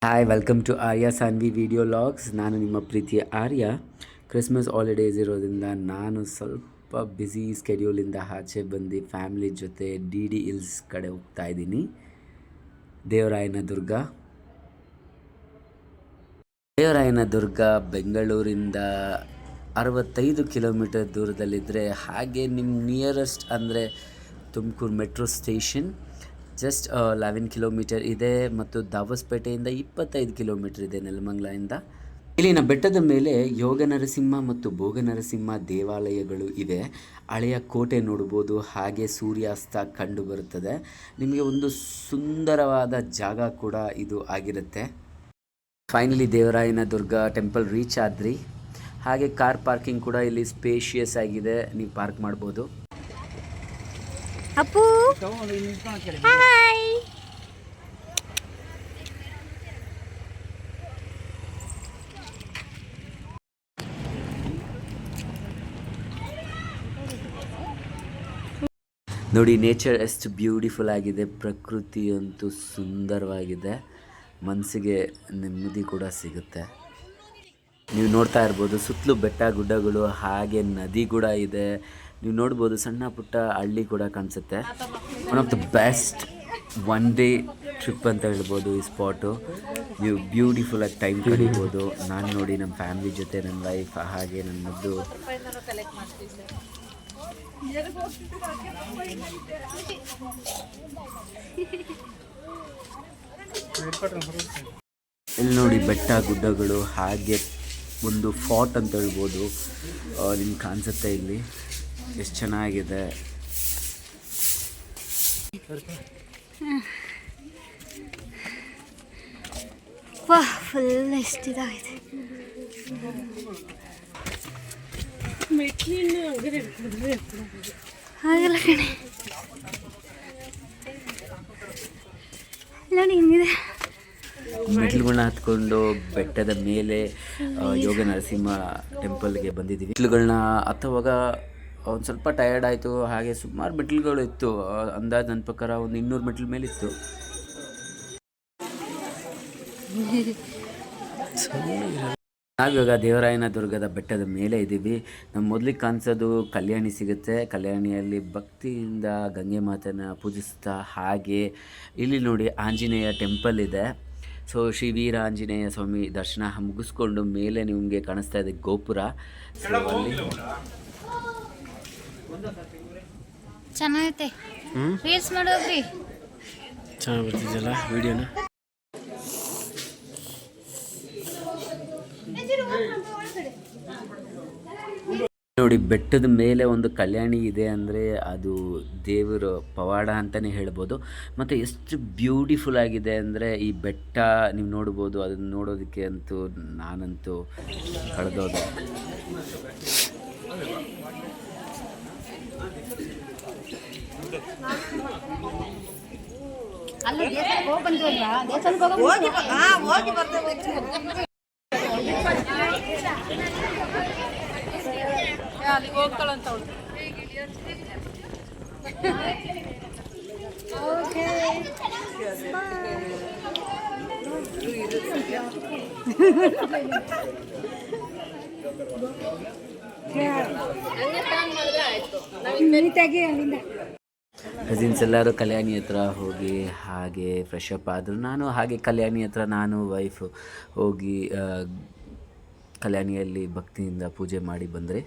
Hi, welcome to Arya Sanvi video logs. ನಾನು ನಿಮ್ಮ ಪ್ರೀತಿಯ ಆರ್ಯ. ಕ್ರಿಸ್ಮಸ್ ಹಾಲಿಡೇಸ್ ಇರೋದ್ರಿಂದ ನಾನು ಸ್ವಲ್ಪ ಬ್ಯುಸಿ ಸ್ಕೆಡ್ಯೂಲಿಂದ ಆಚೆ ಬಂದು ಫ್ಯಾಮಿಲಿ ಜೊತೆ ಡಿ ಹಿಲ್ಸ್ ಕಡೆ ಹೋಗ್ತಾ ಇದ್ದೀನಿ. ದೇವರಾಯನದುರ್ಗ ಬೆಂಗಳೂರಿಂದ 65 ಕಿಲೋಮೀಟರ್ ದೂರದಲ್ಲಿದ್ದರೆ, ಹಾಗೆ ನಿಮ್ಮ ನಿಯರೆಸ್ಟ್ ಅಂದರೆ Tumakuru metro station just 11 kilometre ಇದೆ ಮತ್ತು ದಾಬಸ್ಪೇಟೆಯಿಂದ 25 ಕಿಲೋಮೀಟರ್ ಇದೆ ನೆಲಮಂಗಲದಿಂದ. ಇಲ್ಲಿನ ಬೆಟ್ಟದ ಮೇಲೆ ಯೋಗ ನರಸಿಂಹ ಮತ್ತು ಭೋಗ ನರಸಿಂಹ ದೇವಾಲಯಗಳು ಇದೆ. ಹಳೆಯ ಕೋಟೆ ನೋಡ್ಬೋದು, ಹಾಗೆ ಸೂರ್ಯಾಸ್ತ ಕಂಡು ಬರುತ್ತದೆ. ನಿಮಗೆ ಒಂದು ಸುಂದರವಾದ ಜಾಗ ಕೂಡ ಇದು ಆಗಿರುತ್ತೆ. ಫೈನಲಿ ದೇವರಾಯನದುರ್ಗ ಟೆಂಪಲ್ ರೀಚ್ ಆದ್ರಿ. ಹಾಗೆ ಕಾರ್ ಪಾರ್ಕಿಂಗ್ ಕೂಡ ಇಲ್ಲಿ ಸ್ಪೇಷಿಯಸ್ ಆಗಿದೆ, ನೀವು ಪಾರ್ಕ್ ಮಾಡ್ಬೋದು. ಅಪ್ಪು ಹಾಯ್. ನೋಡಿ, ನೇಚರ್ ಎಷ್ಟು ಬ್ಯೂಟಿಫುಲ್ ಆಗಿದೆ, ಪ್ರಕೃತಿ ಅಂತೂ ಸುಂದರವಾಗಿದೆ, ಮನಸ್ಸಿಗೆ ನೆಮ್ಮದಿ ಕೂಡ ಸಿಗುತ್ತೆ. ನೀವು ನೋಡ್ತಾ ಇರ್ಬೋದು ಸುತ್ತಲೂ ಬೆಟ್ಟ ಗುಡ್ಡಗಳು, ಹಾಗೆ ನದಿ ಕೂಡ ಇದೆ. ನೀವು ನೋಡ್ಬೋದು ಸಣ್ಣ ಪುಟ್ಟ ಹಳ್ಳಿ ಕೂಡ ಕಾಣಿಸುತ್ತೆ. One of the best one day trip ಅಂತ ಹೇಳ್ಬೋದು ಈ ಸ್ಪಾಟು. ನೀವು ಬ್ಯೂಟಿಫುಲ್ಲಾಗಿ ಟೈಮ್ ಕಳೀಬೋದು. ನಾನು ನೋಡಿ ನಮ್ಮ ಫ್ಯಾಮಿಲಿ ಜೊತೆ, ನನ್ನ ವೈಫ್ ಹಾಗೆ ನನ್ನ ಮದ್ದು ಇಲ್ಲಿ ನೋಡಿ ಬೆಟ್ಟ ಗುಡ್ಡಗಳು, ಹಾಗೆ ಒಂದು ಫಾರ್ಟ್ ಅಂತ ಹೇಳ್ಬೋದು. ನಿಮ್ಗೆ ಕಾಣಿಸುತ್ತೆ ಇಲ್ಲಿ ಎಷ್ಟು ಚೆನ್ನಾಗಿದೆ. ಫುಲ್ ಎಷ್ಟಿದಾಗಿದೆ. ಹಾಗೆಲ್ಲ ಕಣೆ ನೋಡಿ ಹಿಂಗಿದೆ. ಮೆಟ್ಲುಗಳನ್ನ ಹತ್ಕೊಂಡು ಬೆಟ್ಟದ ಮೇಲೆ ಯೋಗ ನರಸಿಂಹ ಟೆಂಪಲ್ಗೆ ಬಂದಿದ್ದೀವಿ. ಮೆಟ್ಲುಗಳನ್ನ ಹತ್ತುವಾಗ ಒಂದು ಸ್ವಲ್ಪ ಟಯರ್ಡ್ ಆಯಿತು. ಹಾಗೆ ಸುಮಾರು ಮೆಟ್ಲುಗಳು ಇತ್ತು, ಅಂದಾಜು ನನ್ನ ಪ್ರಕಾರ ಒಂದು 200 ಮೆಟ್ಲು ಮೇಲಿತ್ತು. ನಾವಿವಾಗ ದೇವರಾಯನದುರ್ಗದ ಬೆಟ್ಟದ ಮೇಲೆ ಇದ್ದೀವಿ. ನಮ್ಮ ಮೊದಲಿಗೆ ಕಾಣಿಸೋದು ಕಲ್ಯಾಣಿ ಸಿಗುತ್ತೆ. ಕಲ್ಯಾಣಿಯಲ್ಲಿ ಭಕ್ತಿಯಿಂದ ಗಂಗೆ ಮಾತನ್ನು ಪೂಜಿಸ್ತಾ, ಹಾಗೆ ಇಲ್ಲಿ ನೋಡಿ ಆಂಜನೇಯ ಟೆಂಪಲ್ ಇದೆ. ಸೊ ಶ್ರೀ ವೀರ ಆಂಜನೇಯ ಸ್ವಾಮಿ ದರ್ಶನ ಮುಗಿಸ್ಕೊಂಡು ಮೇಲೆ ನಿಮಗೆ ಕಾಣಿಸ್ತಾ ಇದೆ ಗೋಪುರ. ಸೊ ಅಲ್ಲಿ ಚೆನ್ನಾಗೈತೆ, ರೀಲ್ಸ್ ಮಾಡೋದ್ರಿ ಚೆನ್ನಾಗಿ ಬರ್ತಿದ್ದಲ್ಲ ವಿಡಿಯೋನ. ನೋಡಿ, ಬೆಟ್ಟದ ಮೇಲೆ ಒಂದು ಕಲ್ಯಾಣಿ ಇದೆ ಅಂದರೆ ಅದು ದೇವರ ಪವಾಡ ಅಂತಲೇ ಹೇಳ್ಬೋದು. ಮತ್ತು ಎಷ್ಟು ಬ್ಯೂಟಿಫುಲ್ ಆಗಿದೆ ಅಂದರೆ ಈ ಬೆಟ್ಟ ನೀವು ನೋಡ್ಬೋದು. ಅದನ್ನು ನೋಡೋದಕ್ಕೆ ಅಂತೂ ನಾನಂತೂ ಕಳೆದೋದೆ. ಅಲ್ಲಿಗೆ ಹೋಗ್ತಾಳಂತ ಅವಳು. ಕಸಿನ್ಸ್ ಎಲ್ಲರೂ ಕಲ್ಯಾಣಿ ಹತ್ರ ಹೋಗಿ ಹಾಗೆ ಫ್ರೆಶ್ ಅಪ್ ಆದರು. ನಾನು ಹಾಗೆ ಕಲ್ಯಾಣಿ ಹತ್ರ ನಾನು ವೈಫು ಹೋಗಿ ಕಲ್ಯಾಣಿಯಲ್ಲಿ ಭಕ್ತಿಯಿಂದ ಪೂಜೆ ಮಾಡಿ ಬಂದರೆ.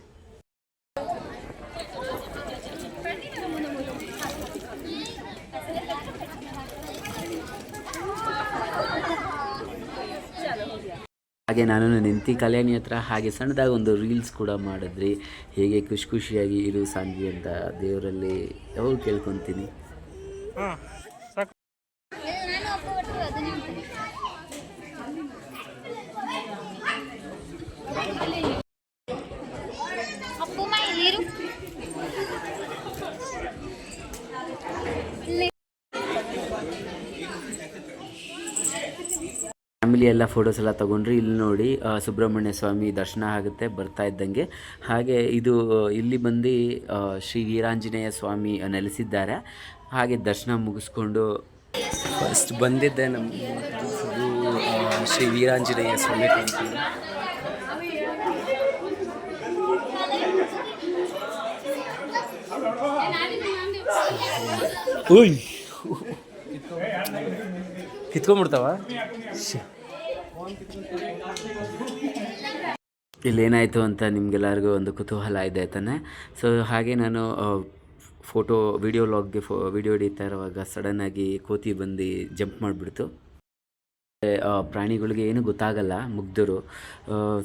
ಹಾಗೆ ನಾನು ನಿಂತು ಕಲ್ಯಾಣಿ ಹತ್ರ ಹಾಗೆ ಸಣ್ಣದಾಗಿ ಒಂದು ರೀಲ್ಸ್ ಕೂಡ ಮಾಡಿದ್ರಿ. ಹೇಗೆ ಖುಷಿಯಾಗಿ ಇರು ಸಾನ್ವಿ ಅಂತ ದೇವರಲ್ಲಿ ಯಾವಾಗ ಕೇಳ್ಕೊತೀನಿ. ಫ್ಯಾಮಿಲಿ ಎಲ್ಲ ಫೋಟೋಸ್ ಎಲ್ಲ ತೊಗೊಂಡ್ರಿ. ಇಲ್ಲಿ ನೋಡಿ ಸುಬ್ರಹ್ಮಣ್ಯ ಸ್ವಾಮಿ ದರ್ಶನ ಆಗುತ್ತೆ ಬರ್ತಾ ಇದ್ದಂಗೆ. ಹಾಗೆ ಇದು ಇಲ್ಲಿ ಬಂದು ಶ್ರೀ ವೀರಾಂಜನೇಯ ಸ್ವಾಮಿ ನೆಲೆಸಿದ್ದಾರೆ. ಹಾಗೆ ದರ್ಶನ ಮುಗಿಸ್ಕೊಂಡು ಫಸ್ಟ್ ಬಂದಿದ್ದೆ ನಮ್ಮ ಶ್ರೀ ವೀರಾಂಜನೇಯ ಸ್ವಾಮಿ ಟೆಂಪಲ್. ಓಯ್ ಕಿತ್ಕೊಂಡ್ಬಿಡ್ತಾವ. ಇಲ್ಲೇನಾಯಿತು ಅಂತ ನಿಮಗೆಲ್ಲರಿಗೂ ಒಂದು ಕುತೂಹಲ ಇದೆ ತಾನೆ. ಸೊ ಹಾಗೆ ನಾನು ವಿಡಿಯೋ ವಿಡಿಯೋ ಹಿಡಿತಾ ಇರುವಾಗ ಸಡನ್ನಾಗಿ ಕೋತಿ ಬಂದು ಜಂಪ್ ಮಾಡಿಬಿಡ್ತು. ಪ್ರಾಣಿಗಳಿಗೆ ಏನು ಗೊತ್ತಾಗಲ್ಲ, ಮುಗ್ಧರು.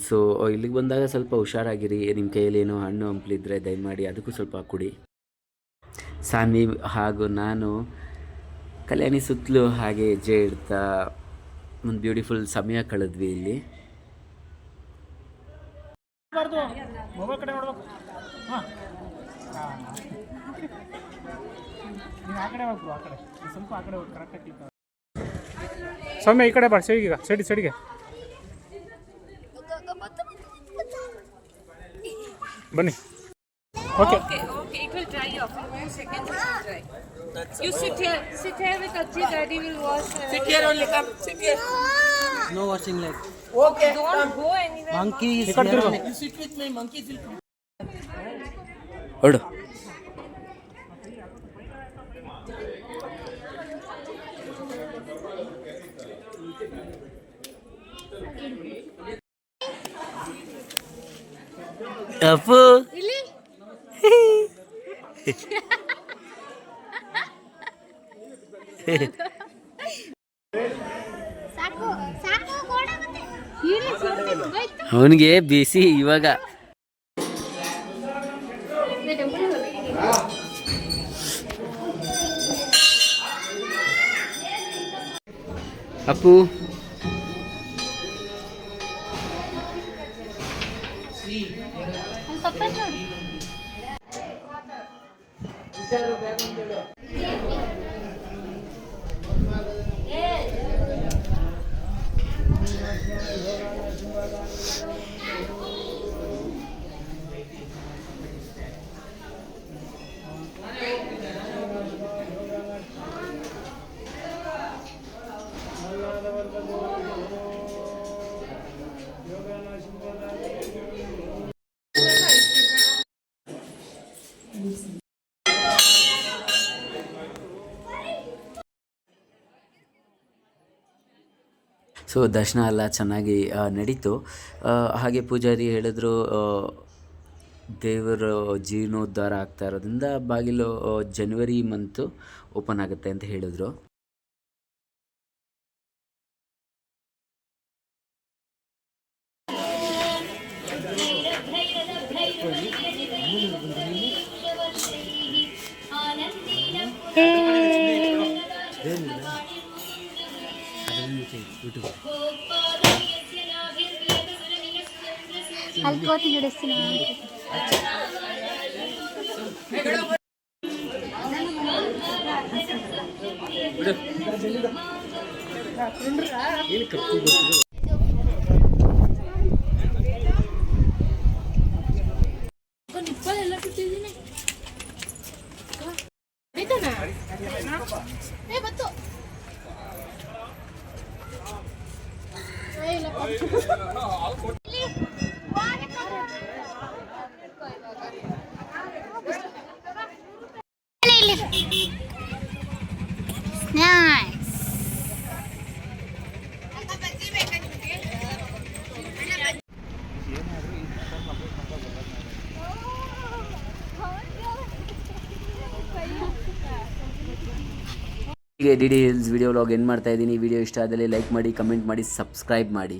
ಸೊ ಇಲ್ಲಿಗೆ ಬಂದಾಗ ಸ್ವಲ್ಪ ಹುಷಾರಾಗಿರಿ. ನಿಮ್ಮ ಕೈಯಲ್ಲಿ ಏನೋ ಹಣ್ಣು ಹಂಪಲಿದ್ರೆ ದಯಮಾಡಿ ಅದಕ್ಕೂ ಸ್ವಲ್ಪ ಕುಡಿ. ಸಾನ್ವಿ ಹಾಗೂ ನಾನು ಕಲ್ಯಾಣಿ ಸುತ್ತಲೂ ಹಾಗೆ ಹೆಜ್ಜೆ ಇಡ್ತಾ ಒಂದು ಬ್ಯೂಟಿಫುಲ್ ಸಮಯ ಕಳೆದ್ವಿ ಇಲ್ಲಿ. ಸೌಮ್ಯ ಈ ಕಡೆ ಬಾ, ಸೈಡಿಗೆ ಸೈಡಿಗೆ ಬನ್ನಿ. Okay It will dry off. In 1 second it will dry. You sit here with Ajji. Daddy will wash. Sit here only. Come. Sit here. No washing leg. Okay. Don't go anywhere. Monkey is ಈ ಕಡೆ here. ತಿರ್ಗು. You sit with me. Monkey will come. ಹೊರಡು. ಅಪ್ಪು ಅವನಿಗೆ ಬಿಸಿ ಇವಾಗ. Appu so ದರ್ಶನ ಎಲ್ಲ ಚೆನ್ನಾಗಿ ನಡೀತು. ಹಾಗೆ ಪೂಜಾರಿ ಹೇಳಿದ್ರು ದೇವರ ಜೀರ್ಣೋದ್ಧಾರ ಆಗ್ತಾ ಇರೋದ್ರಿಂದ ಬಾಗಿಲು ಜನವರಿ ಮಂತು ಓಪನ್ ಆಗುತ್ತೆ ಅಂತ ಹೇಳಿದ್ರು. ಅಲ್ಲಿ ಕೋತಿ ಹಿಡಿಸ್ತೀನಿ. ಎಲ್ಲ ಬಿಟ್ಟಿದ್ದೀನಿ. ಬತ್ತು ಹೀಗೆ D D hills video vlog end ಮಾಡ್ತಾ ಇದ್ದೀನಿ. ವಿಡಿಯೋ ಇಷ್ಟ ಆದಲ್ಲಿ ಲೈಕ್ ಮಾಡಿ, ಕಮೆಂಟ್ ಮಾಡಿ, ಸಬ್ಸ್ಕ್ರೈಬ್ ಮಾಡಿ.